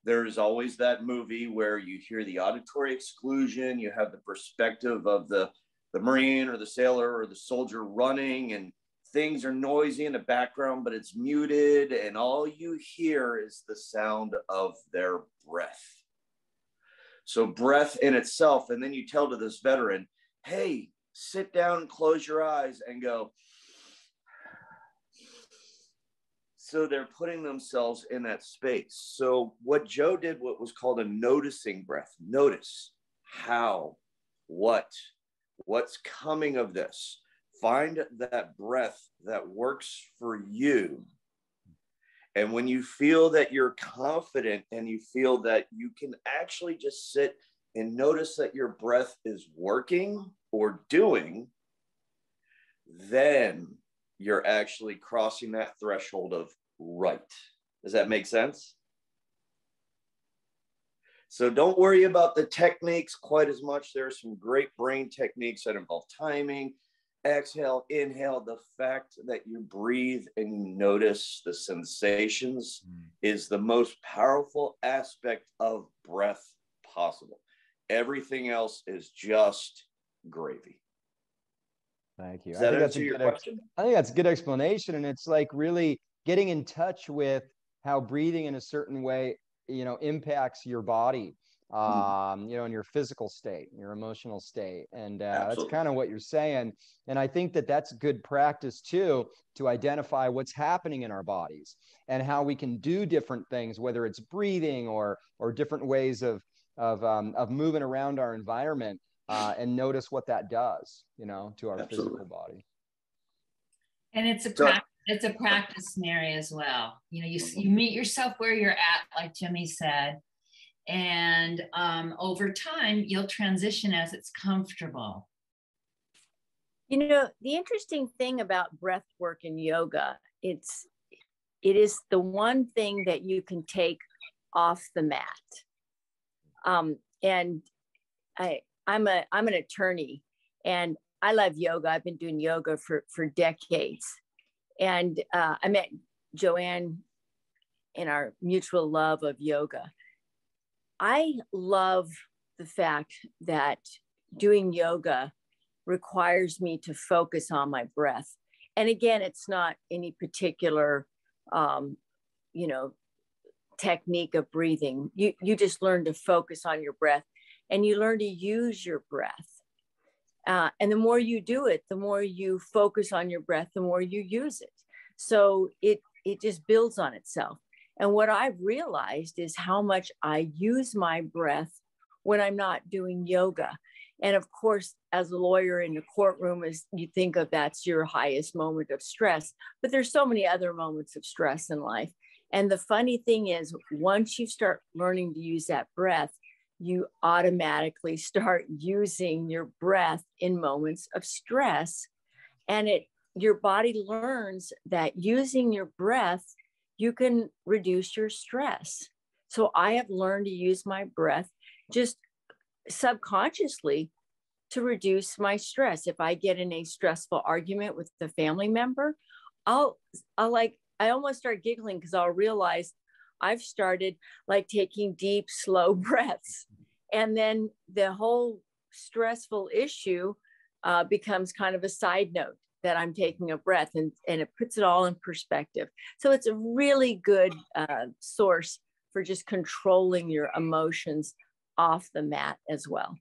there's always that movie where you hear the auditory exclusion, you have the perspective of the Marine or the sailor or the soldier running, and things are noisy in the background, but it's muted, and all you hear is the sound of their breath. So breath in itself, and then you tell to this veteran, hey, sit down and close your eyes and go. So they're putting themselves in that space. So what Joe did, what was called a noticing breath. Notice how, what's coming of this. Find that breath that works for you. And when you feel that you're confident and you feel that you can actually just sit and notice that your breath is working or doing, then you're actually crossing that threshold of right. Does that make sense? So don't worry about the techniques quite as much. There are some great brain techniques that involve timing, exhale, inhale. The fact that you breathe and you notice the sensations is the most powerful aspect of breath possible. Everything else is just gravy. Thank you. Does that answer your question? I think that's a good explanation. And it's like really getting in touch with how breathing in a certain way, you know, impacts your body, you know, in your physical state, your emotional state. And that's kind of what you're saying. And I think that that's good practice too, to identify what's happening in our bodies and how we can do different things, whether it's breathing or different ways of moving around our environment, and notice what that does, you know, to our physical body. And it's a practice, Mary, as well. You know, you meet yourself where you're at, like Jimmy said, and over time you'll transition as it's comfortable. You know, the interesting thing about breath work in yoga, it is the one thing that you can take off the mat. And I'm an attorney, and I love yoga. I've been doing yoga for decades. And I met JoAnn in our mutual love of yoga. I love the fact that doing yoga requires me to focus on my breath. And again, it's not any particular, you know, technique of breathing. You just learn to focus on your breath. and you learn to use your breath. And the more you do it, the more you focus on your breath, the more you use it. So it just builds on itself. And what I've realized is how much I use my breath when I'm not doing yoga. And of course, as a lawyer in the courtroom, as you think of, that's your highest moment of stress, but there's so many other moments of stress in life. And the funny thing is, once you start learning to use that breath, you automatically start using your breath in moments of stress. And your body learns that using your breath, you can reduce your stress. So I have learned to use my breath just subconsciously to reduce my stress. If I get in a stressful argument with a family member, I almost start giggling because I'll realize I've started like taking deep, slow breaths. And then the whole stressful issue becomes kind of a side note that I'm taking a breath, and it puts it all in perspective. So it's a really good source for just controlling your emotions off the mat as well.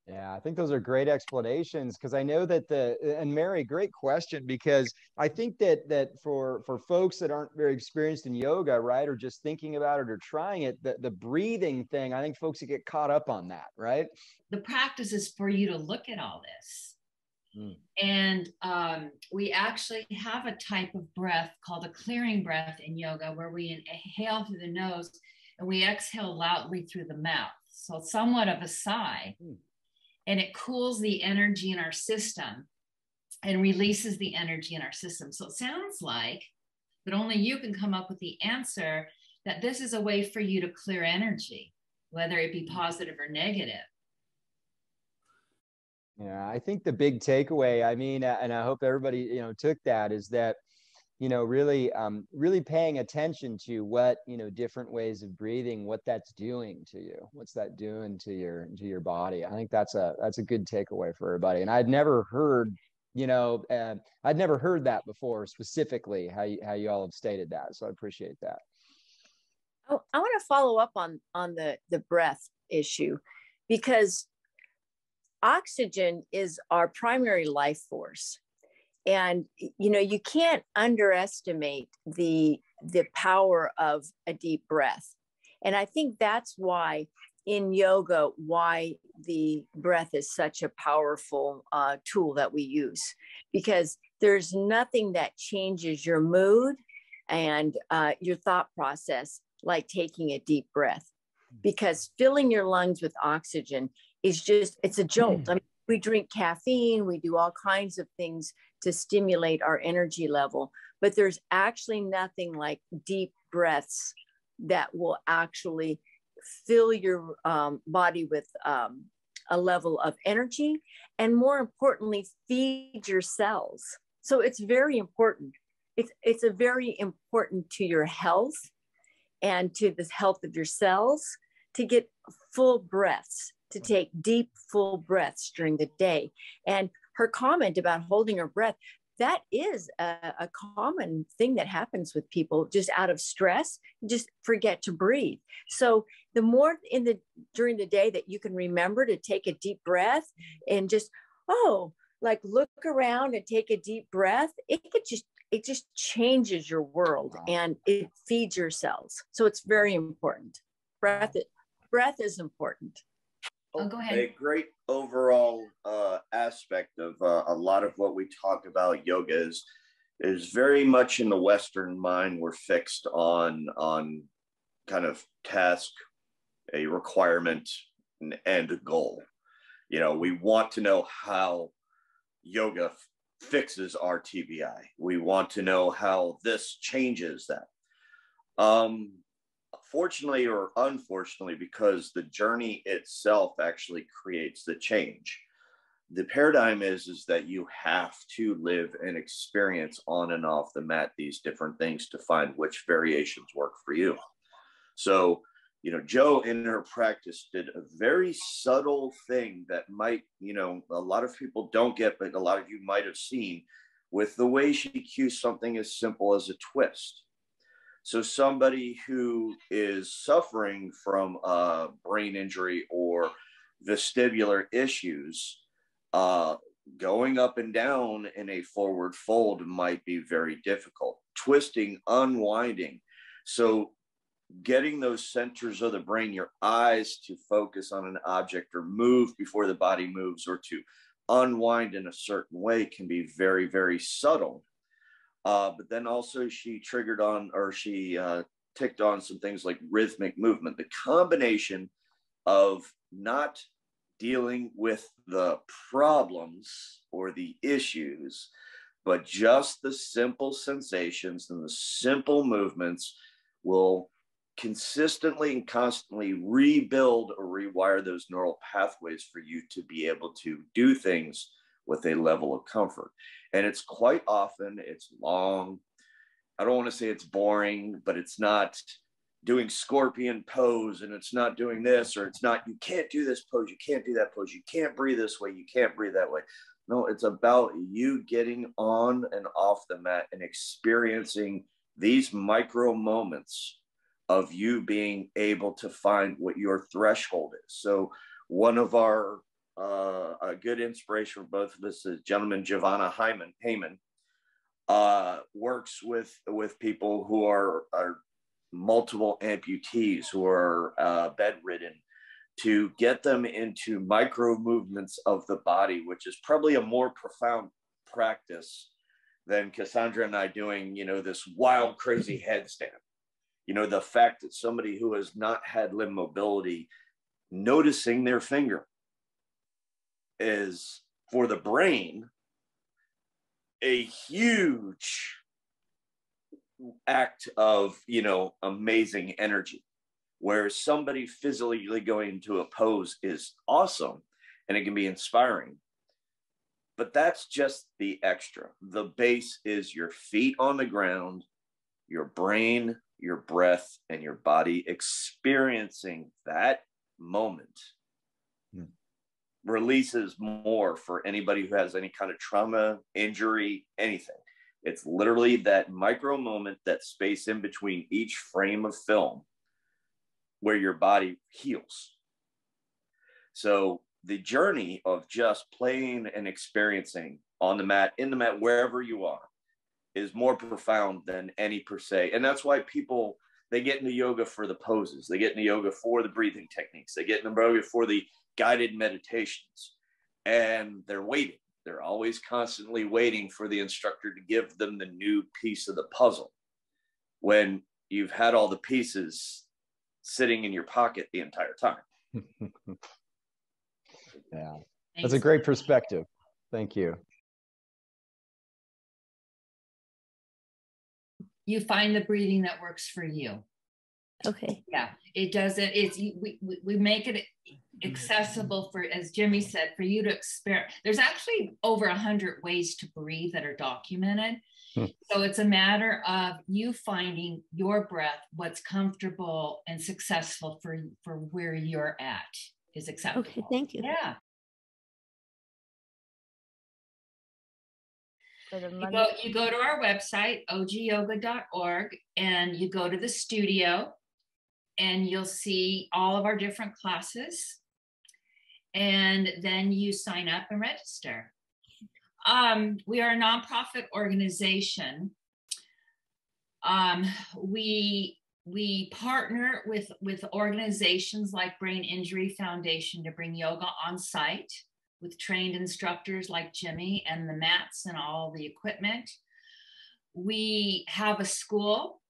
Yeah, I think those are great explanations, because I know that and Mary, great question, because I think that for folks that aren't very experienced in yoga, right, or just thinking about it or trying it, the breathing thing, I think folks get caught up on that, right? The practice is for you to look at all this. And we actually have a type of breath called a clearing breath in yoga, where we inhale through the nose and we exhale loudly through the mouth. So it's somewhat of a sigh. And it cools the energy in our system and releases the energy in our system. So it sounds like that only you can come up with the answer, that this is a way for you to clear energy, whether it be positive or negative. Yeah, I think the big takeaway, I mean, and I hope everybody, took that, is that, really paying attention to what, different ways of breathing, what that's doing to you, what's that doing to your body. I think that's a good takeaway for everybody. And I'd never heard, I'd never heard that before, specifically how you all have stated that. So I appreciate that. Oh, I want to follow up on the breath issue, because oxygen is our primary life force. And, you can't underestimate the power of a deep breath. And I think that's why in yoga, why the breath is such a powerful tool that we use, because there's nothing that changes your mood and your thought process like taking a deep breath, because filling your lungs with oxygen is it's a jolt. I mean, we drink caffeine, we do all kinds of things to stimulate our energy level, but there's actually nothing like deep breaths that will actually fill your body with a level of energy, and more importantly, feed your cells. So it's very important. It's a very important to your health and to the health of your cells to get full breaths, to take deep, full breaths during the day. And her comment about holding her breath, that is a common thing that happens with people just out of stress, just forget to breathe. So the more during the day that you can remember to take a deep breath and just, look around and take a deep breath, it just changes your world and it feeds your cells. So it's very important. Breath is important. Oh, go ahead. A great overall aspect of a lot of what we talk about yoga is very much in the Western mind. We're fixed on kind of task, a requirement, and a goal. We want to know how yoga fixes our TBI. We want to know how this changes that. Fortunately or unfortunately, because the journey itself actually creates the change. The paradigm is that you have to live and experience on and off the mat these different things to find which variations work for you. So, Jo in her practice did a very subtle thing that might, a lot of people don't get, but a lot of you might have seen, with the way she cues something as simple as a twist. So somebody who is suffering from a brain injury or vestibular issues, going up and down in a forward fold might be very difficult. Twisting, unwinding. So getting those centers of the brain, your eyes to focus on an object or move before the body moves, or to unwind in a certain way, can be very, very subtle. But then also she triggered on, or she ticked on some things like rhythmic movement, the combination of not dealing with the problems or the issues, but just the simple sensations and the simple movements will consistently and constantly rebuild or rewire those neural pathways for you to be able to do things with a level of comfort. And it's quite often, it's long. I don't want to say it's boring, but it's not doing scorpion pose, and it's not doing this, or it's not, you can't do this pose, you can't do that pose, you can't breathe this way, you can't breathe that way. No, it's about you getting on and off the mat and experiencing these micro moments of you being able to find what your threshold is. So one of our, a good inspiration for both of us is gentleman Giovanna Heyman, works with people who are multiple amputees, who are bedridden, to get them into micro movements of the body, which is probably a more profound practice than Cassandra and I doing, this wild, crazy headstand. The fact that somebody who has not had limb mobility, noticing their finger, is, for the brain, a huge act of, amazing energy, where somebody physically going into a pose is awesome and it can be inspiring. But that's just the extra. The base is your feet on the ground, your brain, your breath, and your body experiencing that moment. Releases more for anybody who has any kind of trauma, injury, anything. It's literally that micro moment, that space in between each frame of film where your body heals. So the journey of just playing and experiencing on the mat, in the mat, wherever you are, is more profound than any per se. And that's why people, they get into yoga for the poses. They get into yoga for the breathing techniques. They get into yoga for the guided meditations. And they're waiting. They're always constantly waiting for the instructor to give them the new piece of the puzzle, when you've had all the pieces sitting in your pocket the entire time. Yeah, that's a great perspective. Thank you. You find the breathing that works for you. Okay. Yeah, it doesn't, we make it accessible for, as Jimmy said, for you to experiment. There's actually over 100 ways to breathe that are documented. So it's a matter of you finding your breath, what's comfortable and successful for where you're at is acceptable. Okay, thank you. Yeah. You go to our website, ogyoga.org, and you go to the studio, and you'll see all of our different classes. And then you sign up and register. We are a nonprofit organization. We partner with organizations like Brain Injury Foundation to bring yoga on site with trained instructors like Jimmy, and the mats and all the equipment. We have a school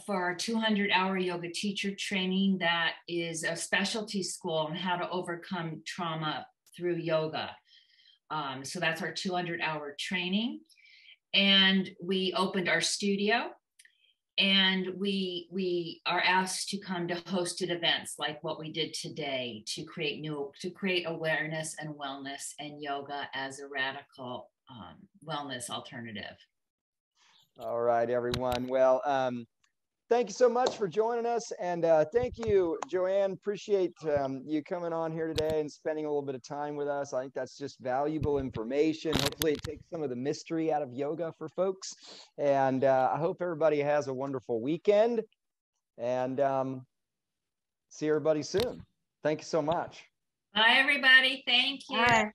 for our 200-hour yoga teacher training that is a specialty school on how to overcome trauma through yoga. So that's our 200-hour training. And we opened our studio, and we are asked to come to hosted events like what we did today to create awareness and wellness and yoga as a radical wellness alternative. All right, everyone. Well, thank you so much for joining us. And thank you, JoAnn. Appreciate you coming on here today and spending a little bit of time with us. I think that's just valuable information. Hopefully it takes some of the mystery out of yoga for folks. And I hope everybody has a wonderful weekend, and see everybody soon. Thank you so much. Bye, everybody. Thank you. Bye.